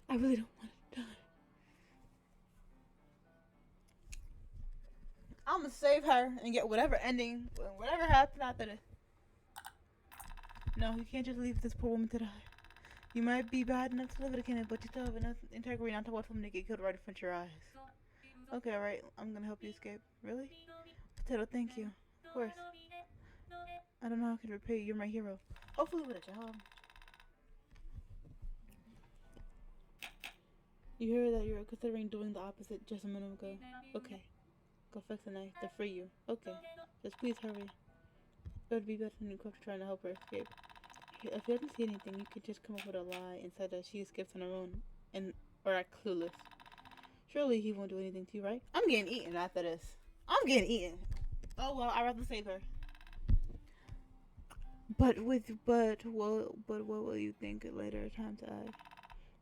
I really don't want to die. I'm gonna save her and get whatever ending, whatever happened after this. No, you can't just leave this poor woman to die. You might be bad enough to live with a kid, but you still have enough integrity not to watch someone get killed right in front of your eyes. Okay, alright, I'm gonna help you escape. Really? Potato, thank you. Of course. I don't know how I can repay you. You're my hero. Hopefully with a job. You hear that you're considering doing the opposite just a minute ago. Okay. Go fix the knife to free you. Okay. Just please hurry. It would be better than you trying to help her escape. If you didn't see anything, you could just come up with a lie and say that she escaped on her own or act clueless. Surely he won't do anything to you, right? I'm getting eaten after this. I'm getting eaten. Oh well, I'd rather save her. But what will you think at later time to add?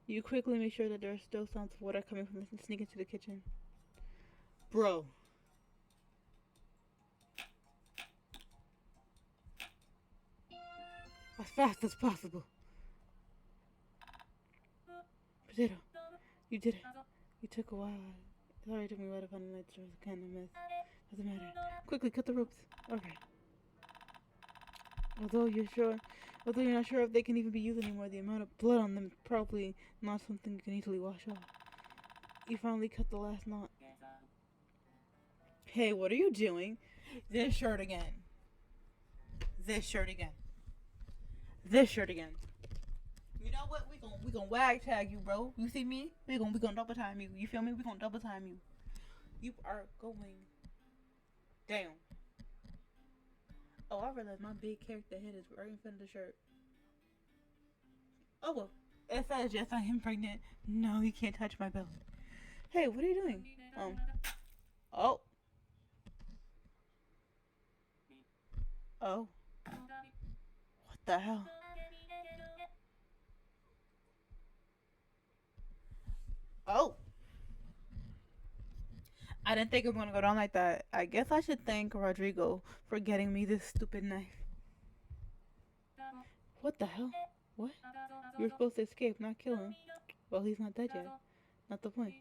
You quickly make sure that there are still sounds of water coming from the sneak into the kitchen. Bro. As fast as possible. Potato, you did it. You took a while. Sorry, it took me right up on the night. There was a kind of mess. Doesn't matter. Quickly, cut the ropes. Alright. Although you're not sure if they can even be used anymore, the amount of blood on them is probably not something you can easily wash off. You finally cut the last knot. Hey, what are you doing? This shirt again. This shirt again. This shirt again. You know what? We gonna wag tag you, bro. You see me? We gonna double time you. You feel me? We gonna double time you. You are going down. Oh, I realized my big character head is right in front of the shirt. Oh well. It says yes, I am pregnant. No, you can't touch my belly. Hey, what are you doing? Oh. Oh. What the hell? Oh. I didn't think it was gonna go down like that. I guess I should thank Rodrigo for getting me this stupid knife. What the hell? What? You were supposed to escape, not kill him. Well, he's not dead yet. Not the point.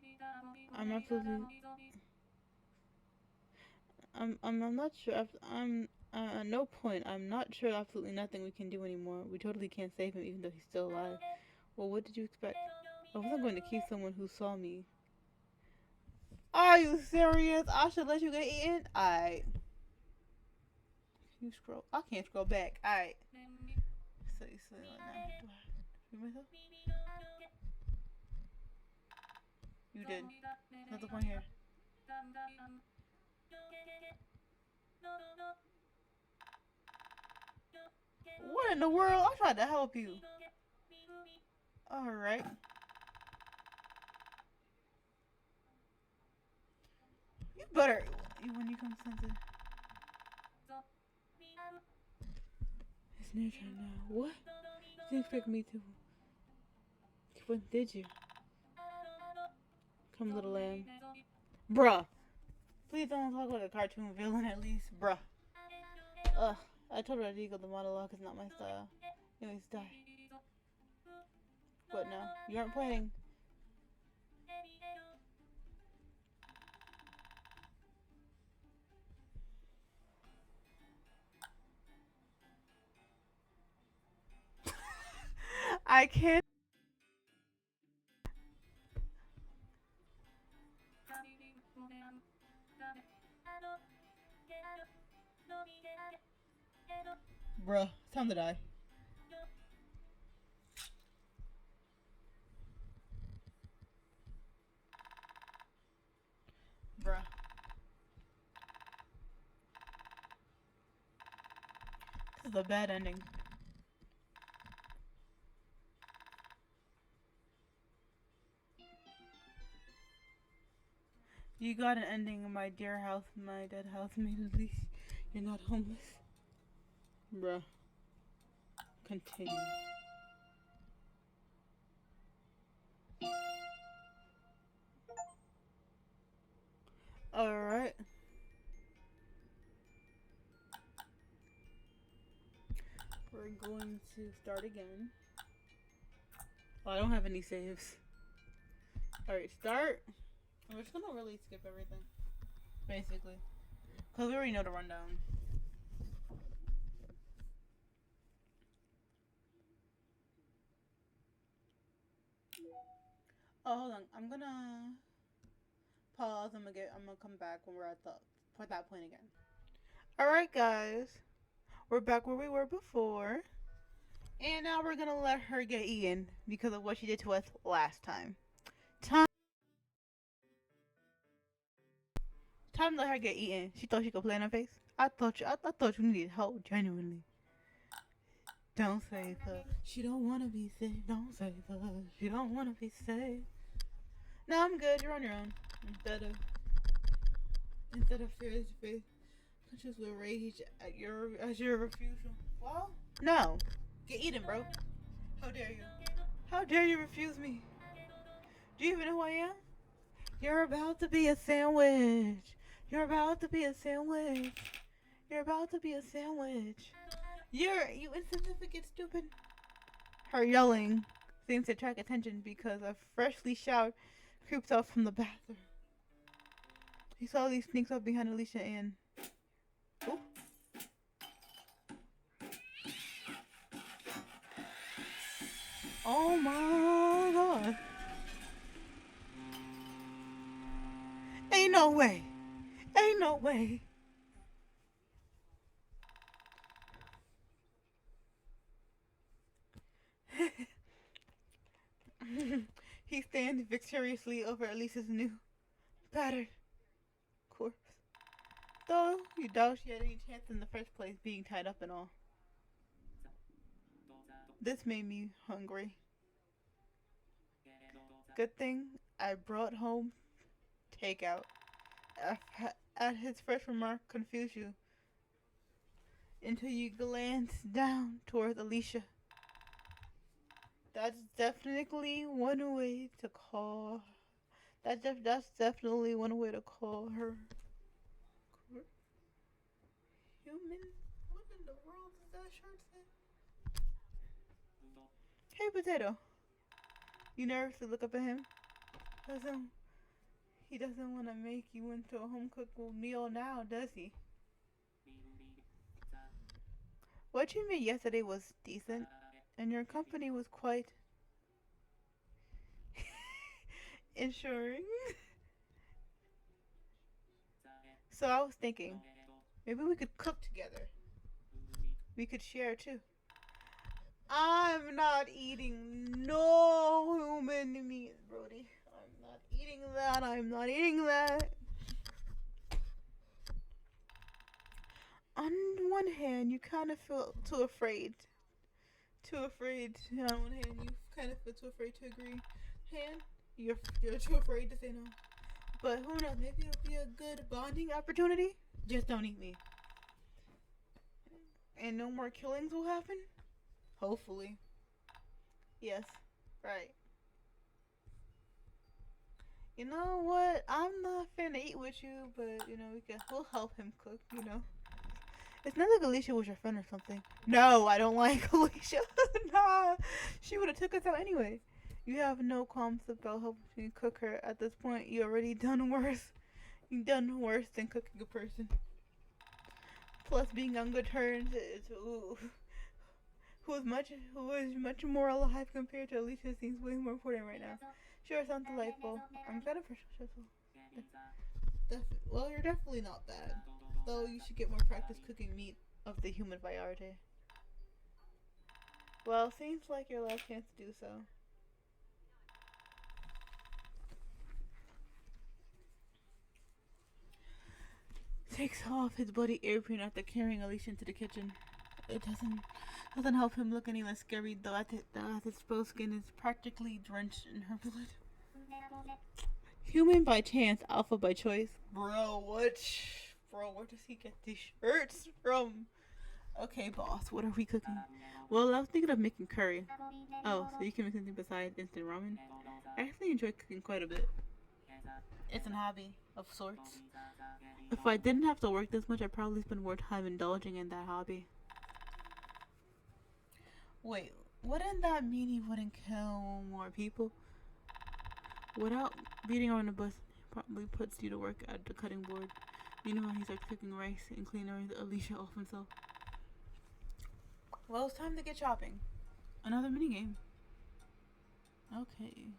I'm absolutely... I'm not sure. At no point, I'm not sure absolutely nothing we can do anymore. We totally can't save him even though he's still alive. Well, what did you expect? I wasn't going to keep someone who saw me. Are you serious? I should let you get eaten? Alright. Can you scroll? I can't scroll back. Alright. So you say what now? Do I myself? You did. Not the point here. What in the world? I tried to help you. Alright. You better, when you come sensitive. It's near time now. What? You didn't expect me to. When did you? Come, little lamb. Bruh. Please don't talk like a cartoon villain at least. Bruh. Ugh. I told Rodrigo the monologue is not my style. Anyways, die. What now? You aren't playing. I can't. Bruh, it's time to die. Bruh. This is a bad ending. You got an ending, my dear house, my dead housemate. At least you're not homeless. Bruh. Continue. Alright. We're going to start again. Oh, I don't have any saves. Alright, start. We're just gonna really skip everything. Basically. Because we already know the rundown. Oh, hold on. I'm gonna pause. I'm gonna come back when we're at that point again. Alright, guys. We're back where we were before. And now we're gonna let her get eaten because of what she did to us last time. Time to let her get eaten. She thought she could play in her face. I thought you needed help, genuinely. Don't save her. She don't wanna be saved. Don't save her. She don't wanna be saved. No, I'm good. You're on your own. Instead of fear, faith, just with rage at your refusal. Well, no. Get eaten, bro. How dare you? How dare you refuse me? Do you even know who I am? You're about to be a sandwich. You're about to be a sandwich. You're about to be a sandwich. You insignificant, stupid. Her yelling seems to attract attention because a freshly showered creeps out from the bathroom. He slowly sneaks up behind Alicia and... Ooh. Oh my god. Ain't no way. Ain't no way. He stands victoriously over Alicia's new, battered corpse. Though you doubt she had any chance in the first place, being tied up and all. This made me hungry. Good thing I brought home takeout. At his first remark confused you until you glanced down towards Alicia. That's definitely one way to call. That's definitely one way to call her. Human? What in the world does that shirt say? Hey, Potato. You nervously look up at him. He doesn't want to make you into a home-cooked meal now, does he? What you made yesterday was decent, and your company was quite ensuring. So I was thinking, maybe we could cook together. We could share too. I'm not eating no human meat, Brody. I'm not eating that. I'm not eating that. On one hand, you kind of feel too afraid. On one hand, you kind of feel too afraid to agree. You're too afraid to say no. But who knows? Maybe it'll be a good bonding opportunity. Just don't eat me. And no more killings will happen? Hopefully. Yes. Right. You know what? I'm not finna eat with you, but, we'll help him cook, It's not like Alicia was your friend or something. No, I don't like Alicia. Nah. She would have took us out anyway. You have no qualms about helping cook her. At this point, you already done worse. You done worse than cooking a person. Plus, being on good terms is who is much more alive compared to Alicia seems way more important right now. Sure, sounds delightful. I'm kind of stressful. Well, you're definitely not bad. Though you should get more practice cooking meat of the human variety. Well, seems like your last chance to do so. Takes off his bloody earring after carrying Alicia into the kitchen. It doesn't help him look any less scary, though as his exposed skin is practically drenched in her blood. Human by chance, alpha by choice. Bro, where does he get these shirts from? Okay, boss, what are we cooking? Well, I was thinking of making curry. Oh, so you can make something besides instant ramen? I actually enjoy cooking quite a bit. It's a hobby of sorts. If I didn't have to work this much, I'd probably spend more time indulging in that hobby. Wait, wouldn't that mean he wouldn't kill more people? Without beating around the bush, probably puts you to work at the cutting board. Meanwhile, he starts cooking rice and cleaning Alicia off himself. Well, it's time to get shopping. Another minigame. Okay.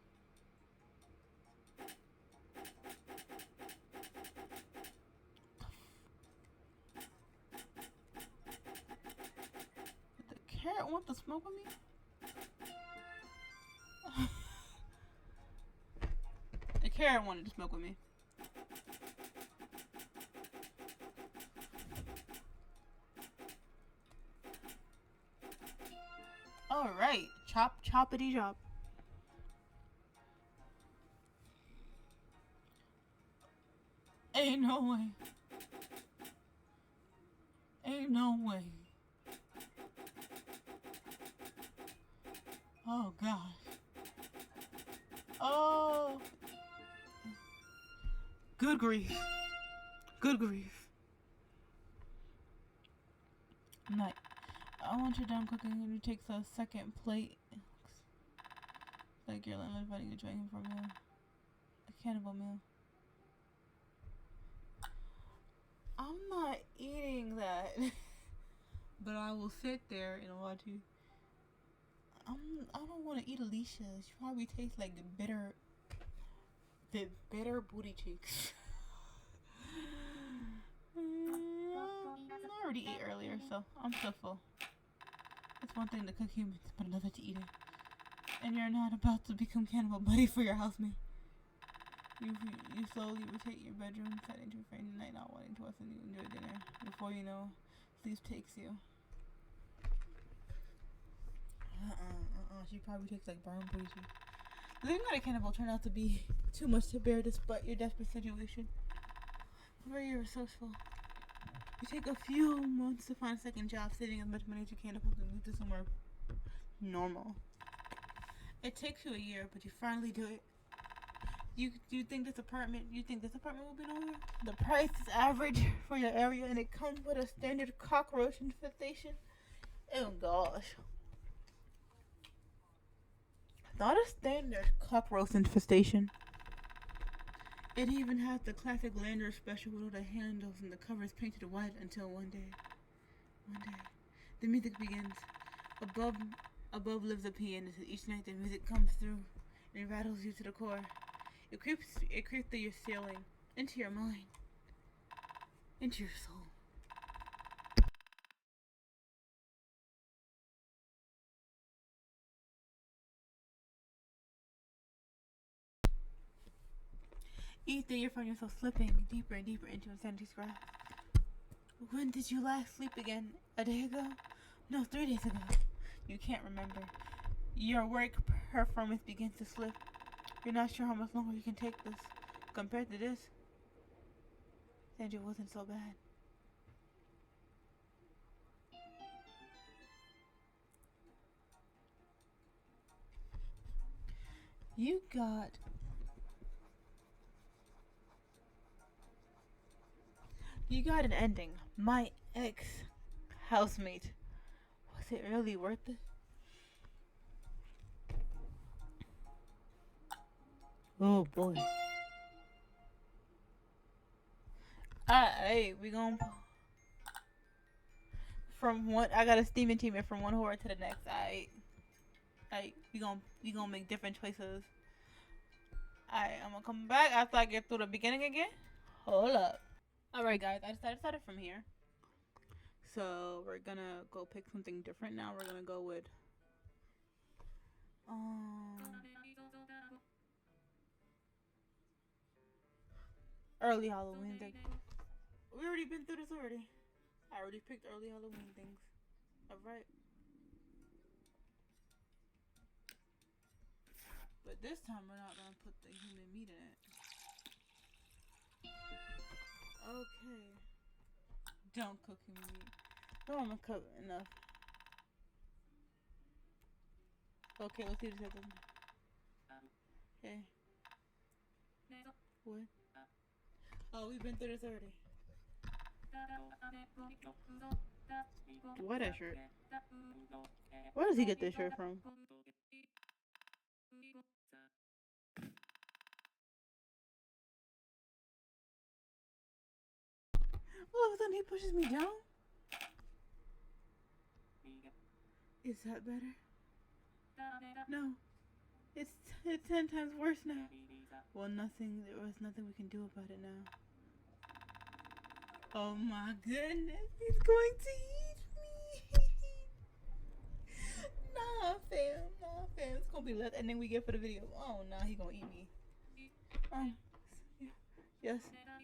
Did the carrot want to smoke with me? The carrot wanted to smoke with me. Alright, choppity chop. Ain't no way. Ain't no way. Oh gosh. Oh. Good grief. Good grief. Night. I want you done cooking and you take the second plate. Like you're inviting a dragon for a meal. A cannibal meal. I'm not eating that. But I will sit there and watch you. I don't want to eat Alicia. She probably tastes like the bitter booty cheeks. I already ate earlier, so I'm still full. It's one thing to cook humans, but another to eat it. And you're not about to become cannibal buddy for your housemate. You slowly rotate your bedroom, set into your frame tonight, not wanting to watch you enjoy dinner. Before you know, sleep takes you. She probably takes like burn booty. Living on a cannibal turned out to be too much to bear despite your desperate situation. Very resourceful. You take a few months to find a second job, saving as much money as you can to move to somewhere normal. It takes you a year, but you finally do it. You think this apartment will be normal? The price is average for your area, and it comes with a standard cockroach infestation. Oh gosh. Not a standard cockroach infestation. It even has the classic Lander special with all the handles and the covers painted white until one day, the music begins. Above lives a pianist. Each night the music comes through and it rattles you to the core. It creeps through your ceiling, into your mind, into your soul. Each day you find yourself slipping deeper and deeper into insanity's grasp. When did you last sleep again? A day ago? No, 3 days ago. You can't remember. Your work performance begins to slip. You're not sure how much longer you can take this. Compared to this, Sandra wasn't so bad. You got an ending. My ex-housemate. Was it really worth it? Oh boy. Alright, we gonna from one. I got a steaming team and from one horror to the next. Alright, we gonna make different choices. Alright, I'm gonna come back after I get through the beginning again. Hold up. Alright, guys, I decided to start it from here. So we're gonna go pick something different now. We're gonna go with early Halloween thing. We already been through this already. I already picked early Halloween things. Alright. But this time we're not gonna put the human meat in it. Okay. Don't cook human meat. No, I'm gonna cook enough. Okay, let's see this happen. Okay. What? Oh, we've been through this already. Why that shirt? Where does he get this shirt from? All of a sudden he pushes me down? Is that better? No. It's 10 times worse now. Well, there was nothing we can do about it now. Oh my goodness, he's going to eat me. Nah, fam. It's gonna be less ending we get for the video. Oh, nah, he gonna eat me. Yes.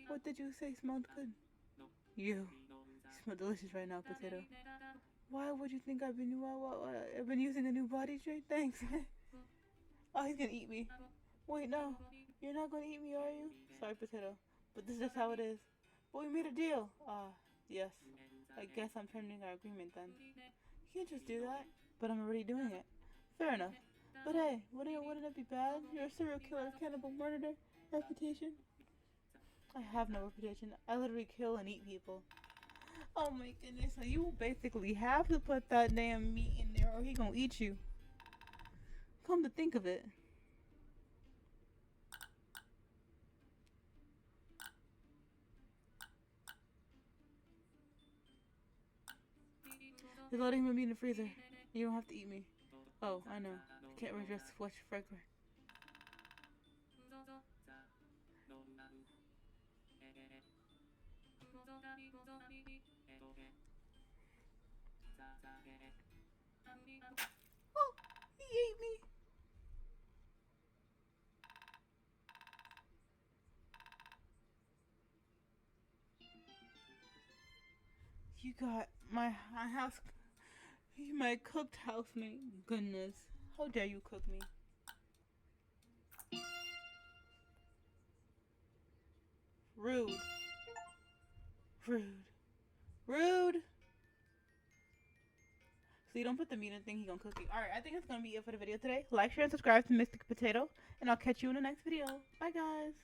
What did you say smelled good? You smell delicious right now, potato. Why would you think I've been using a new body trait? Thanks. Oh, he's gonna eat me. Wait, no. You're not gonna eat me, are you? Sorry, potato. But this is just how it is. But we made a deal. Yes. I guess I'm turning our agreement then. You can't just do that. But I'm already doing it. Fair enough. But hey, wouldn't it be bad? You're a serial killer, cannibal, murderer, reputation? I have no reputation. I literally kill and eat people. Oh my goodness. So you basically have to put that damn meat in there or he gonna eat you. Come to think of it. There's loading my meat in the freezer. You don't have to eat me. Oh, I know. I can't resist flesh fragrance. Oh, he ate me. You got my house, my cooked housemate. Goodness, how dare you cook me? Rude. Rude. Rude. So you don't put the meat in the thing, he gonna cook you. Alright, I think that's gonna be it for the video today. Like, share, and subscribe to Mystic Potato. And I'll catch you in the next video. Bye, guys.